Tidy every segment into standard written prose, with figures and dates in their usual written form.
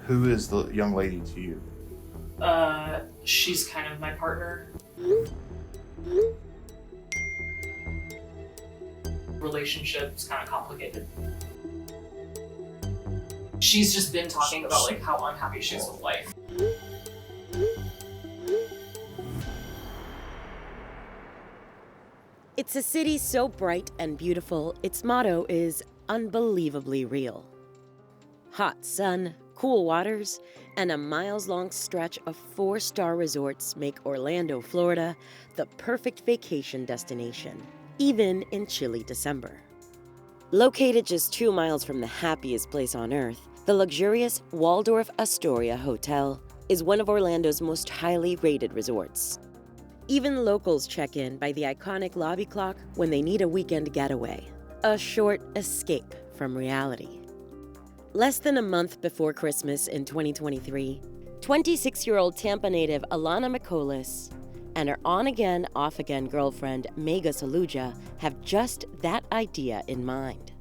Who is the young lady to you? She's kind of my partner. Relationship's kind of complicated. She's just been talking about like how unhappy she is with life. It's a city so bright and beautiful, its motto is unbelievably real. Hot sun, cool waters, and a miles-long stretch of 4-star resorts make Orlando, Florida, the perfect vacation destination, even in chilly December. Located just 2 miles from the happiest place on earth, the luxurious Waldorf Astoria Hotel is one of Orlando's most highly rated resorts. Even locals check in by the iconic lobby clock when they need a weekend getaway, a short escape from reality. Less than a month before Christmas in 2023, 26-year-old Tampa native Alana Miccolis and her on-again, off-again girlfriend Megha Saluja have just that idea in mind.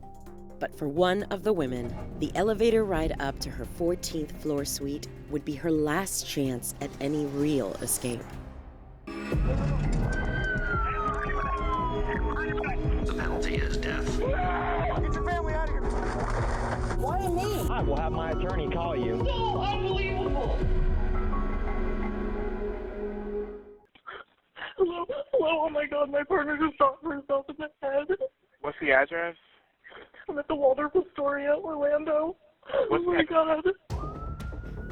But for one of the women, the elevator ride up to her 14th floor suite would be her last chance at any real escape. The penalty is death. Get your family out of here. Why me? I will have my attorney call you. So unbelievable. Hello, oh my god, my partner just shot herself in the head. What's the address? I'm at the Waldorf Astoria, Orlando. What's oh my god.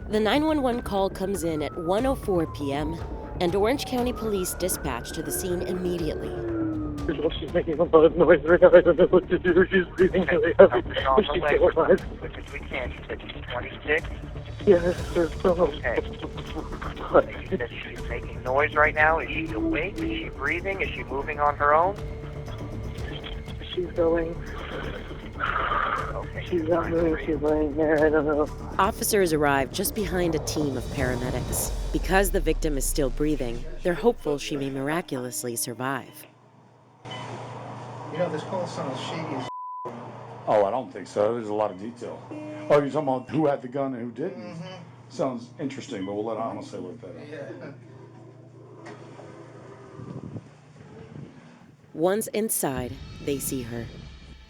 The 911 call comes in at 1:04 p.m., and Orange County Police dispatch to the scene immediately. She's making a lot of noise right now. I don't know what to do. She's breathing really heavy. Is she still alive? Because we can't. You said she's 26? Yes, sir. Okay. You said she's making noise right now. Is she awake? Is she breathing? Is she moving on her own? She's going. Okay. She's not moving. She's laying there. I don't know. Officers arrive just behind a team of paramedics. Because the victim is still breathing, they're hopeful she may miraculously survive. You know, this call sounds shady as Oh, I don't think so. There's a lot of detail. Oh, you're talking about who had the gun and who didn't? Mm-hmm. Sounds interesting, but we'll let Honestly look that up. Yeah. Once inside, they see her.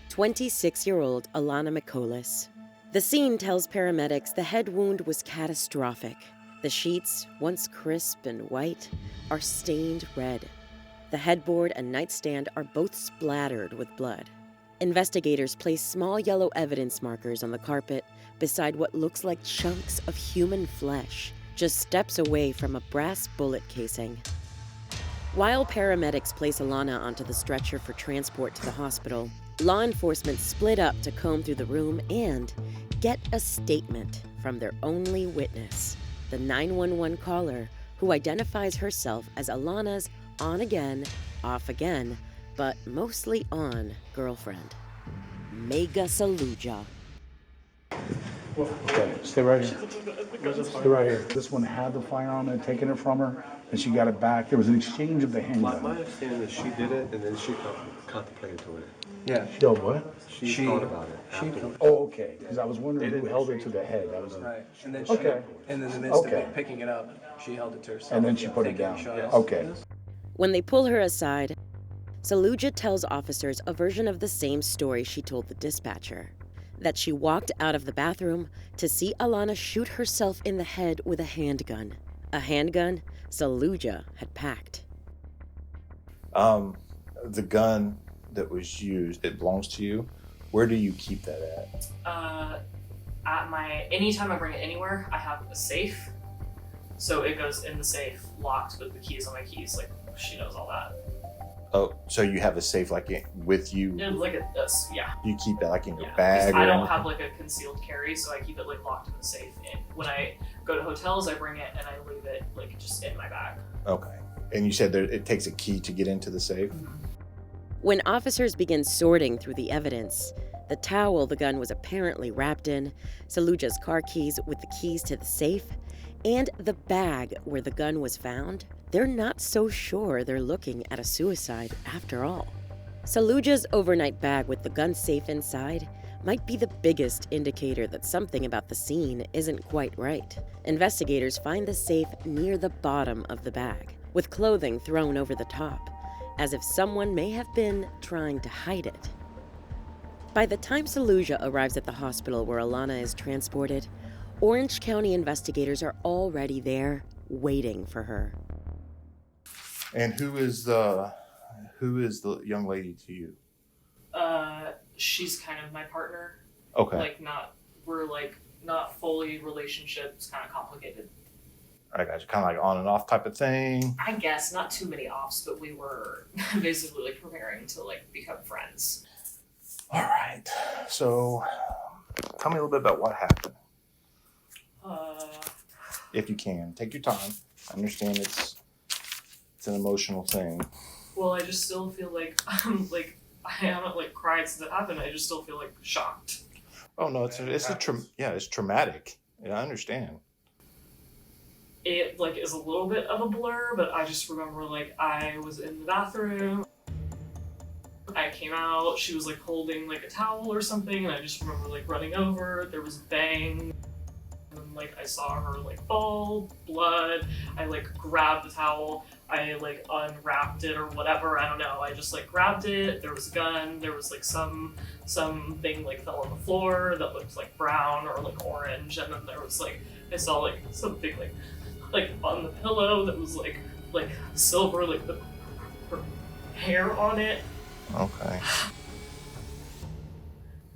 26-year-old Alana Miccolis. The scene tells paramedics the head wound was catastrophic. The sheets, once crisp and white, are stained red. The headboard and nightstand are both splattered with blood. Investigators place small yellow evidence markers on the carpet beside what looks like chunks of human flesh, just steps away from a brass bullet casing. While paramedics place Alana onto the stretcher for transport to the hospital, law enforcement split up to comb through the room and get a statement from their only witness, the 911 caller, who identifies herself as Alana's on-again, off-again, but mostly on girlfriend, Megha Saluja. Okay, stay right here. Stay right here. This one had the firearm and had taken it from her, and she got it back. There was an exchange of the handgun. My understanding is she did it, and then she contemplated doing it. Yeah. She did what? She thought about it. Oh, okay. Because I was wondering who held it to the head. That was Right. And then okay. and in the midst Okay. of picking it up, she held it to herself. And then she put it thinking down. shots. Okay. When they pull her aside, Saluja tells officers a version of the same story she told the dispatcher, that she walked out of the bathroom to see Alana shoot herself in the head with a handgun. A handgun Saluja had packed. The gun that was used, it belongs to you. Where do you keep that at? Anytime I bring it anywhere, I have a safe. So it goes in the safe, locked with the keys on my keys. Like, she knows all that. Oh, so you have a safe with you? Like this, yeah. You keep that like in your Yeah, bag? I or don't anything? have like a concealed carry, so I keep it like locked in the safe. And when I go to hotels, I bring it and I leave it like just in my bag. Okay. And you said it takes a key to get into the safe? When officers begin sorting through the evidence, the towel the gun was apparently wrapped in, Saluja's car keys with the keys to the safe, and the bag where the gun was found, they're not so sure they're looking at a suicide after all. Saluja's overnight bag with the gun safe inside might be the biggest indicator that something about the scene isn't quite right. Investigators find the safe near the bottom of the bag, with clothing thrown over the top, as if someone may have been trying to hide it. By the time Saluja arrives at the hospital where Alana is transported, Orange County investigators are already there, waiting for her. And who is the young lady to you? She's kind of my partner. Okay. We're not fully relationships, kind of complicated. I got you. Kind of like on and off type of thing. I guess not too many offs, but we were basically preparing to become friends. All right. So, tell me a little bit about what happened. If you can, take your time. I understand it's an emotional thing. Well, I just still feel like I haven't cried since it happened. I just still feel shocked. Oh no, it's traumatic. Yeah, I understand. It is a little bit of a blur, but I just remember I was in the bathroom. I came out. She was holding a towel or something, and I just remember running over. There was a bang. And I saw her fall, blood. I grabbed the towel. I unwrapped it or whatever. I don't know. I just grabbed it. There was a gun. There was something fell on the floor that looked brown or orange. And then there was I saw something on the pillow that was silver, the her hair on it. Okay.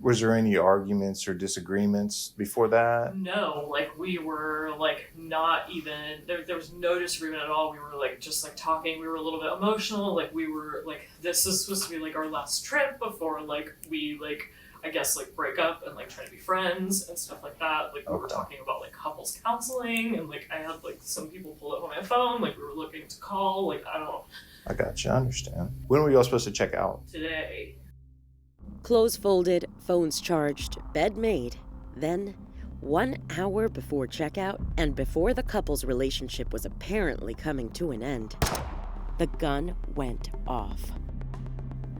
Was there any arguments or disagreements before that? No, we were not even there was no disagreement at all. We were just talking. We were a little bit emotional. We were this is supposed to be our last trip before we I guess break up and try to be friends and stuff like that. We were talking about couples counseling, and I had some people pull up on my phone. We were looking to call. I don't know. I got you. I understand. When were y'all supposed to check out? Today. Clothes folded, phones charged, bed made. Then, 1 hour before checkout, and before the couple's relationship was apparently coming to an end, the gun went off.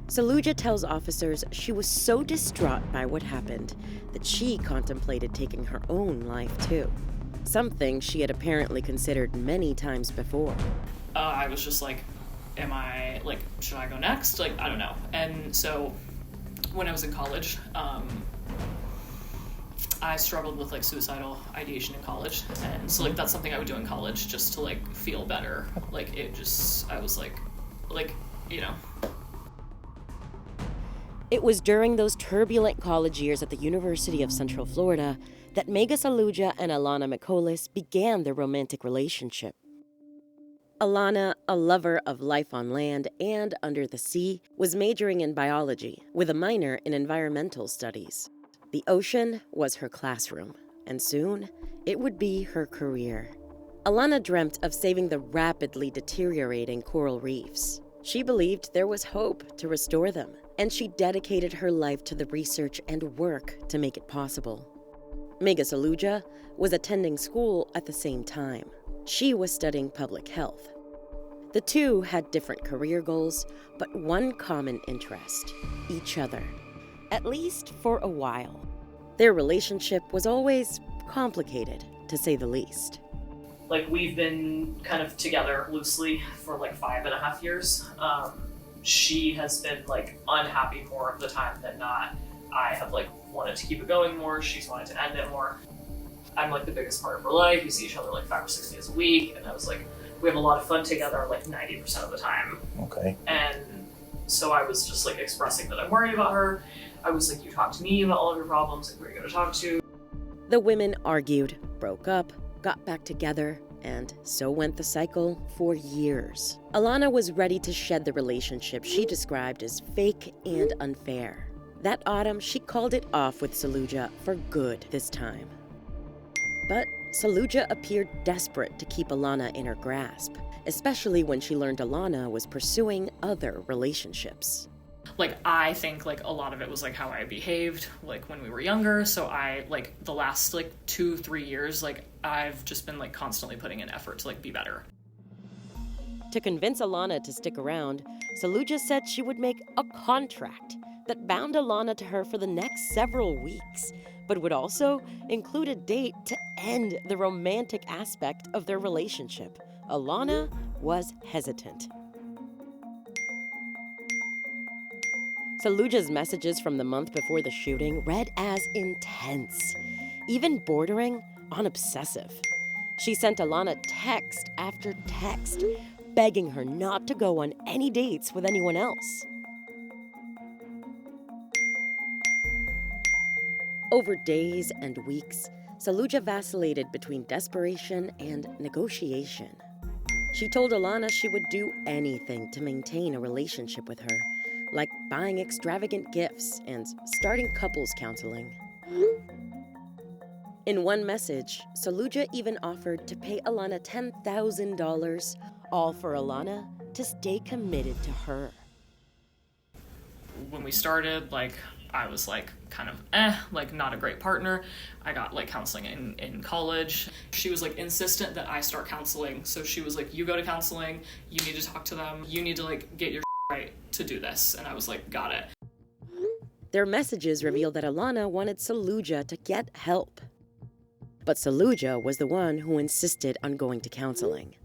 Saluja tells officers she was so distraught by what happened that she contemplated taking her own life too. Something she had apparently considered many times before. I was just am I, should I go next? I don't know. And so when I was in college, I struggled with suicidal ideation in college. And so that's something I would do in college just to feel better. I was you know. It was during those turbulent college years at the University of Central Florida that Megha Saluja and Alana Miccolis began their romantic relationship. Alana, a lover of life on land and under the sea, was majoring in biology with a minor in environmental studies. The ocean was her classroom, and soon it would be her career. Alana dreamt of saving the rapidly deteriorating coral reefs. She believed there was hope to restore them, and she dedicated her life to the research and work to make it possible. Megha Saluja was attending school at the same time. She was studying public health. The two had different career goals, but one common interest: each other. At least for a while. Their relationship was always complicated, to say the least. We've been kind of together loosely for 5.5 years. She has been unhappy more of the time than not. I have wanted to keep it going more. She's wanted to end it more. I'm the biggest part of her life. We see each other 5 or 6 days a week, and I was we have a lot of fun together 90% of the time. Okay. And so I was just expressing that I'm worried about her. I was you talk to me about all of your problems, who are you going to talk to? The women argued, broke up, got back together, and so went the cycle for years. Alana was ready to shed the relationship she described as fake and unfair. That autumn, she called it off with Saluja for good this time. But Saluja appeared desperate to keep Alana in her grasp, especially when she learned Alana was pursuing other relationships. I think a lot of it was how I behaved when we were younger. So I the last 2-3 years I've just been constantly putting in effort to be better. To convince Alana to stick around, Saluja said she would make a contract that bound Alana to her for the next several weeks, but would also include a date to end the romantic aspect of their relationship. Alana was hesitant. Saluja's messages from the month before the shooting read as intense, even bordering on obsessive. She sent Alana text after text, begging her not to go on any dates with anyone else. Over days and weeks, Saluja vacillated between desperation and negotiation. She told Alana she would do anything to maintain a relationship with her, like buying extravagant gifts and starting couples counseling. In one message, Saluja even offered to pay Alana $10,000, all for Alana to stay committed to her. When we started, I was kind of not a great partner. I got counseling in college. She was insistent that I start counseling. So she was you go to counseling, you need to talk to them, you need to get your right to do this. And I was got it. Their messages revealed that Alana wanted Saluja to get help. But Saluja was the one who insisted on going to counseling.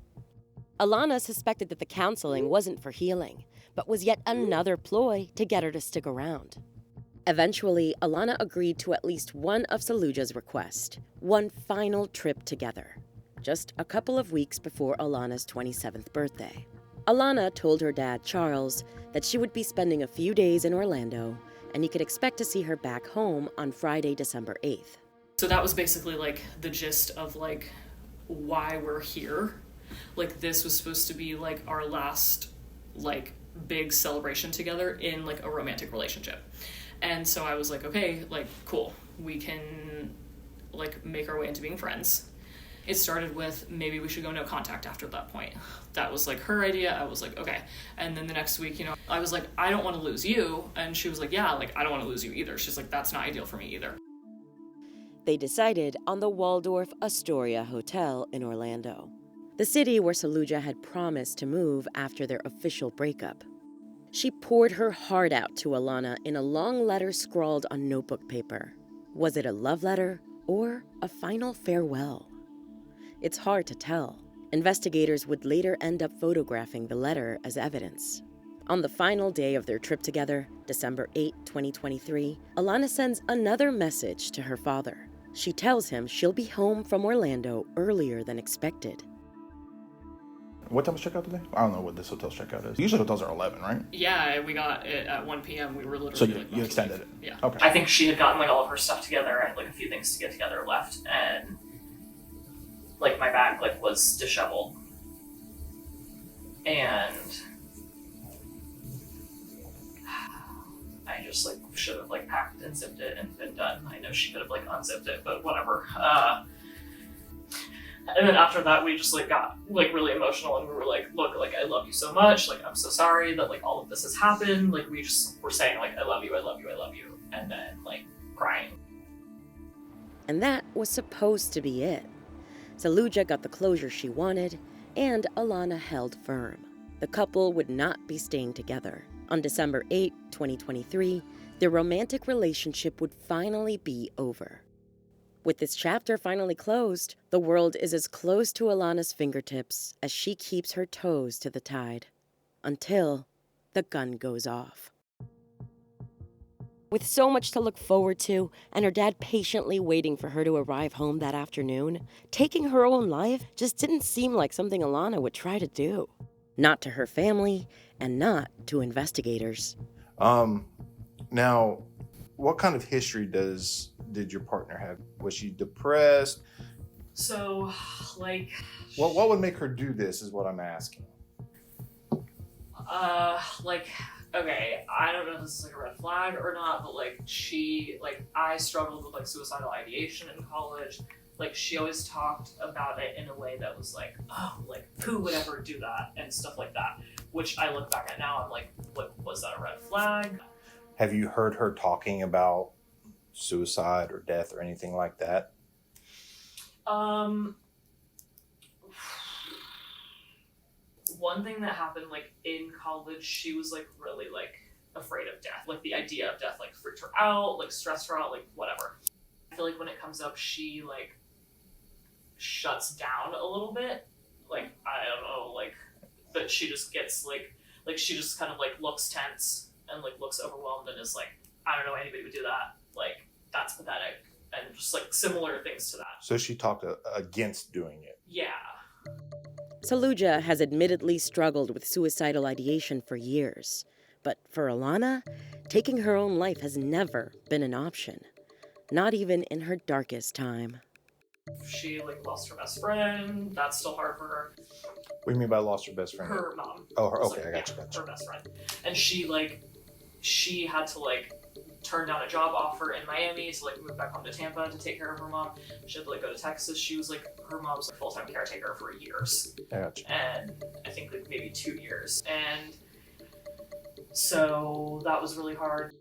Alana suspected that the counseling wasn't for healing, but was yet another ploy to get her to stick around. Eventually, Alana agreed to at least one of Saluja's requests, one final trip together, just a couple of weeks before Alana's 27th birthday. Alana told her dad, Charles, that she would be spending a few days in Orlando, and he could expect to see her back home on Friday, December 8th. So that was basically the gist of why we're here. This was supposed to be our last big celebration together in a romantic relationship. And so I was okay, cool. We can make our way into being friends. It started with maybe we should go no contact after that point. That was her idea. I was okay. And then the next week, I was I don't want to lose you. And she was yeah, I don't want to lose you either. She's that's not ideal for me either. They decided on the Waldorf Astoria Hotel in Orlando, the city where Saluja had promised to move after their official breakup. She poured her heart out to Alana in a long letter scrawled on notebook paper. Was it a love letter or a final farewell? It's hard to tell. Investigators would later end up photographing the letter as evidence. On the final day of their trip together, December 8, 2023, Alana sends another message to her father. She tells him she'll be home from Orlando earlier than expected. What time was checkout today? I don't know what this hotel's checkout is. Usually hotels are 11, right? Yeah, we got it at 1 p.m. We were literally So you extended it? Yeah. Okay. I think she had gotten all of her stuff together. I had a few things to get together left, and my bag was disheveled. And I just should have packed and zipped it and been done. I know she could have unzipped it, but whatever. And then after that, we just got really emotional, and we were look, I love you so much. I'm so sorry that all of this has happened. We just were saying I love you, I love you, I love you, and then crying. And that was supposed to be it. Saluja got the closure she wanted, and Alana held firm. The couple would not be staying together. On December 8, 2023, their romantic relationship would finally be over. With this chapter finally closed, the world is as close to Alana's fingertips as she keeps her toes to the tide, until the gun goes off. With so much to look forward to, and her dad patiently waiting for her to arrive home that afternoon, taking her own life just didn't seem like something Alana would try to do. Not to her family, and not to investigators. Now, what kind of history did your partner have? Was she depressed? So, what would make her do this is what I'm asking. Okay, I don't know if this is a red flag or not, but I struggled with suicidal ideation in college. She always talked about it in a way that was who would ever do that and stuff like that, which I look back at now, I'm what was that a red flag? Have you heard her talking about suicide or death or anything like that? One thing that happened in college, she was really afraid of death. Like the idea of death like freaked her out, like stressed her out, like whatever. I feel like when it comes up, she like shuts down a little bit. Like, I don't know, like, but she just gets like she just kind of like looks tense and like looks overwhelmed and is like, I don't know anybody would do that. Like, that's pathetic. And just like similar things to that. So she talked against doing it. Yeah. Saluja has admittedly struggled with suicidal ideation for years. But for Alana, taking her own life has never been an option. Not even in her darkest time. She like lost her best friend. That's still hard for her. What do you mean by lost her best friend? Her mom. Oh, her. Okay, like, I got you. Her best friend. And she had to like turn down a job offer in Miami to like move back home to Tampa to take care of her mom. She had to like go to Texas. She was like, her mom's like full-time caretaker for years. I got you. And I think like maybe 2 years. And so that was really hard.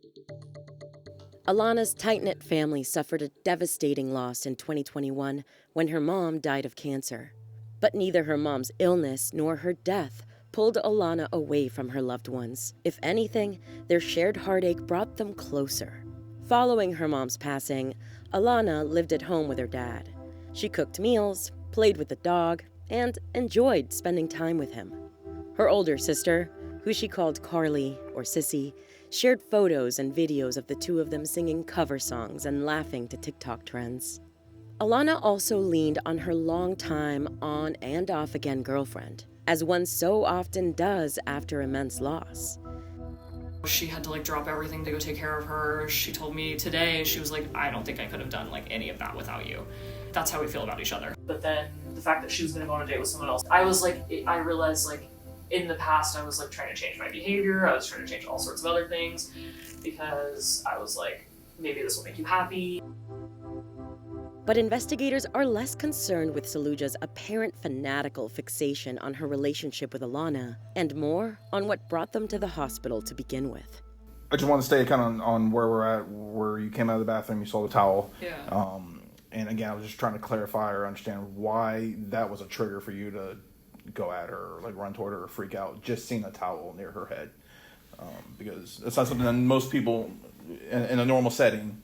Alana's tight-knit family suffered a devastating loss in 2021 when her mom died of cancer. But neither her mom's illness nor her death pulled Alana away from her loved ones. If anything, their shared heartache brought them closer. Following her mom's passing, Alana lived at home with her dad. She cooked meals, played with the dog, and enjoyed spending time with him. Her older sister, who she called Carly or Sissy, shared photos and videos of the two of them singing cover songs and laughing to TikTok trends. Alana also leaned on her long-time on and off-again girlfriend, as one so often does after immense loss. She had to like drop everything to go take care of her. She told me today, she was like, I don't think I could have done like any of that without you. That's how we feel about each other. But then the fact that she was gonna go on a date with someone else, I realized like in the past I was like trying to change my behavior. I was trying to change all sorts of other things because I was like, maybe this will make you happy. But investigators are less concerned with Saluja's apparent fanatical fixation on her relationship with Alana and more on what brought them to the hospital to begin with. I just want to stay kind of on where we're at, where you came out of the bathroom, you saw the towel. Yeah. And again, I was just trying to clarify or understand why that was a trigger for you to go at her, or like run toward her or freak out, just seeing a towel near her head. Because it's not something that most people in a normal setting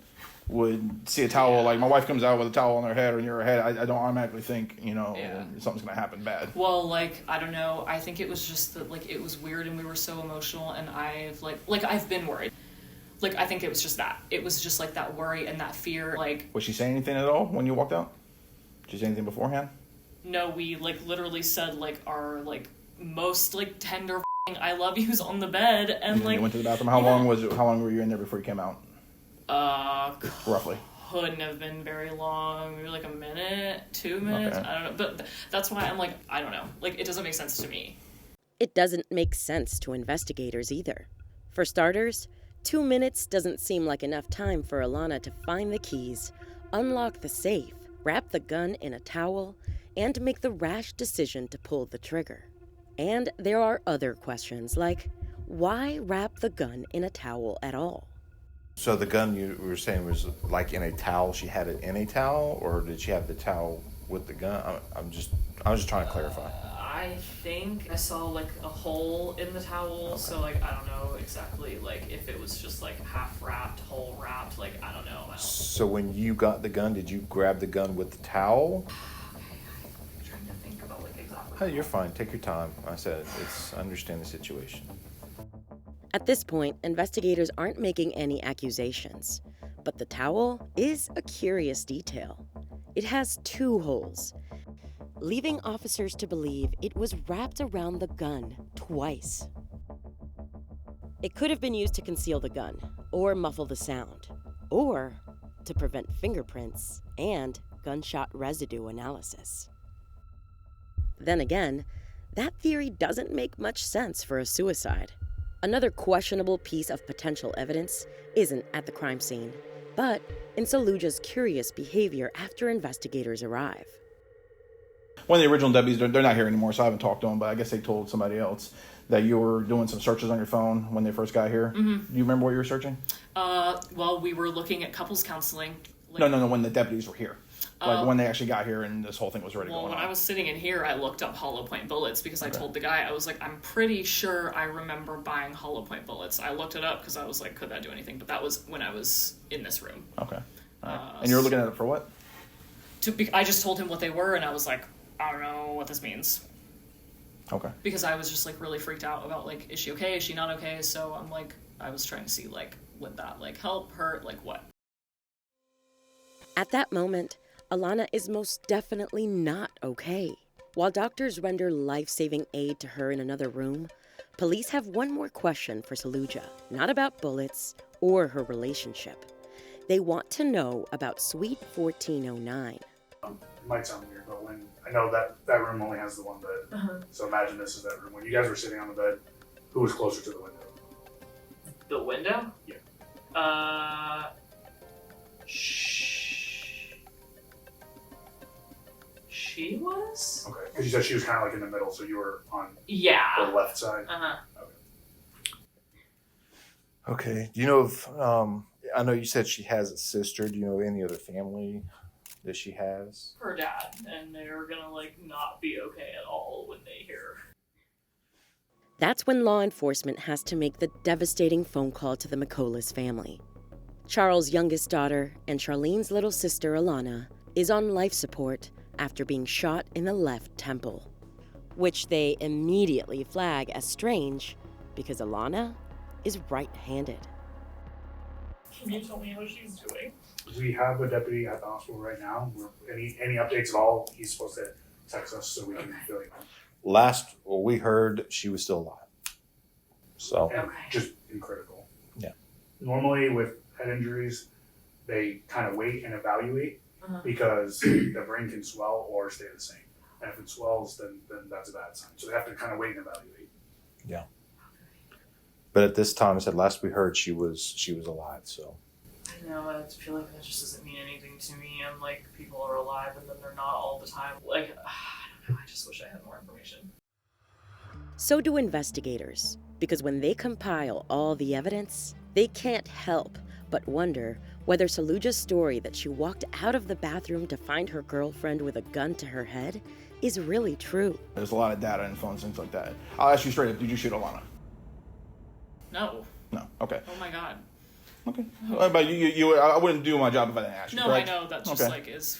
would see a towel. Like my wife comes out with a towel on her head or near her head, I don't automatically think, something's gonna happen bad. Well, like, I don't know, I think it was just that like it was weird and we were so emotional and I've been worried. Like, I think it was just that. It was just like that worry and that fear. Like, was she saying anything at all when you walked out? Did she say anything beforehand? No, we like literally said like our like most like tender I love yous on the bed and like you went to the bathroom. How long were you in there before you came out? Roughly. Couldn't have been very long. Maybe like a minute, 2 minutes. Okay. I don't know. But that's why I'm like, I don't know. Like, it doesn't make sense to me. It doesn't make sense to investigators either. For starters, 2 minutes doesn't seem like enough time for Alana to find the keys, unlock the safe, wrap the gun in a towel, and make the rash decision to pull the trigger. And there are other questions like, why wrap the gun in a towel at all? So the gun you were saying was like in a towel, she had it in a towel, or did she have the towel with the gun? I was just trying to clarify. I think I saw like a hole in the towel, okay. So like I don't know exactly like if it was just like half wrapped, whole wrapped, like I don't know. So when you got the gun, did you grab the gun with the towel? Okay, I'm trying to think about like exactly. Hey, you're fine. Take your time. I said I understand the situation. At this point, investigators aren't making any accusations, but the towel is a curious detail. It has 2 holes, leaving officers to believe it was wrapped around the gun twice. It could have been used to conceal the gun, or muffle the sound, or to prevent fingerprints and gunshot residue analysis. Then again, that theory doesn't make much sense for a suicide. Another questionable piece of potential evidence isn't at the crime scene, but in Saluja's curious behavior after investigators arrive. One of the original deputies, they're not here anymore, so I haven't talked to them, but I guess they told somebody else that you were doing some searches on your phone when they first got here. Mm-hmm. Do you remember what you were searching? Well, we were looking at couples counseling. No, when the deputies were here. Like when they actually got here and this whole thing was already going on? When I was sitting in here, I looked up hollow point bullets because I told the guy, I was like, I'm pretty sure I remember buying hollow point bullets. I looked it up because I was like, could that do anything? But that was when I was in this room. Okay. All right. And you were looking at it for what? I just told him what they were, and I was like, I don't know what this means. Okay. Because I was just like really freaked out about like, is she okay? Is she not okay? So I'm like, I was trying to see like, would that like help, hurt, like what? At that moment, Alana is most definitely not okay. While doctors render life-saving aid to her in another room, police have one more question for Saluja, not about bullets or her relationship. They want to know about Suite 1409. It might sound weird, but when I know that room only has the one bed, so imagine this is that room. When you guys were sitting on the bed, who was closer to the window? The window? Yeah. She was? Okay, because you said she was kind of like in the middle, so you were on the left side. Okay. Do you know if, I know you said she has a sister. Do you know any other family that she has? Her dad, and they're gonna like not be okay at all when they hear. That's when law enforcement has to make the devastating phone call to the Miccolis family. Charles' youngest daughter and Charlene's little sister, Alana, is on life support after being shot in the left temple, which they immediately flag as strange because Alana is right-handed. Can you tell me how she's doing? We have a deputy at the hospital right now. Any updates at all, he's supposed to text us so we can fill you in. Last we heard, she was still alive. So And just in critical. Yeah. Normally with head injuries, they kind of wait and evaluate because the brain can swell or stay the same. And if it swells, then that's a bad sign. So they have to kind of wait and evaluate. Yeah. But at this time, I said last we heard, she was alive. So. I know, I feel like that just doesn't mean anything to me. And like people are alive and then they're not all the time. Like, I don't know, I just wish I had more information. So do investigators, because when they compile all the evidence, they can't help but wonder whether Saluja's story that she walked out of the bathroom to find her girlfriend with a gun to her head is really true. There's a lot of data and phones, things like that. I'll ask you straight up, did you shoot Alana? No. No, okay. Oh my god. Okay. But I wouldn't do my job if I didn't ask you, No, correct? I know, that's just like is...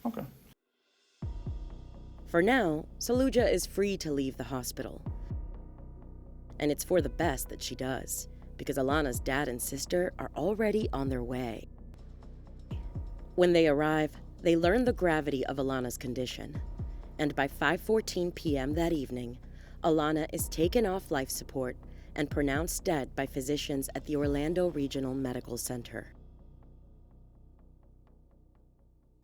Okay. For now, Saluja is free to leave the hospital. And it's for the best that she does, because Alana's dad and sister are already on their way. When they arrive, they learn the gravity of Alana's condition. And by 5:14 p.m. that evening, Alana is taken off life support and pronounced dead by physicians at the Orlando Regional Medical Center.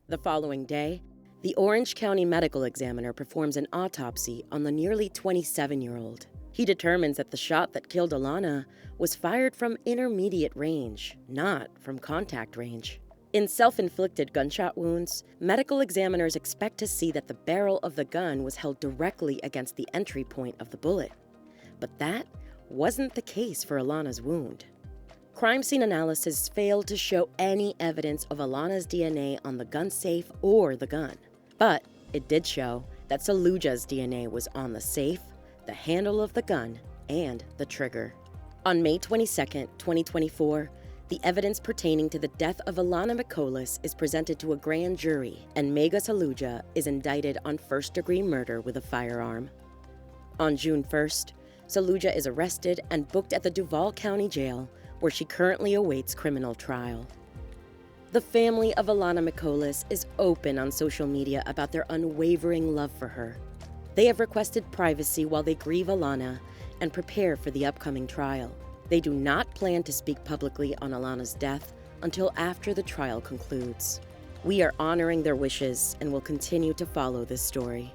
The following day, the Orange County medical examiner performs an autopsy on the nearly 27-year-old. He determines that the shot that killed Alana was fired from intermediate range, not from contact range. In self-inflicted gunshot wounds, medical examiners expect to see that the barrel of the gun was held directly against the entry point of the bullet. But that wasn't the case for Alana's wound. Crime scene analysis failed to show any evidence of Alana's DNA on the gun safe or the gun. But it did show that Saluja's DNA was on the safe, the handle of the gun, and the trigger. On May 22, 2024, the evidence pertaining to the death of Alana Miccolis is presented to a grand jury, and Megha Saluja is indicted on first-degree murder with a firearm. On June 1st, Saluja is arrested and booked at the Duval County Jail, where she currently awaits criminal trial. The family of Alana Miccolis is open on social media about their unwavering love for her. They have requested privacy while they grieve Alana and prepare for the upcoming trial. They do not plan to speak publicly on Alana's death until after the trial concludes. We are honoring their wishes and will continue to follow this story.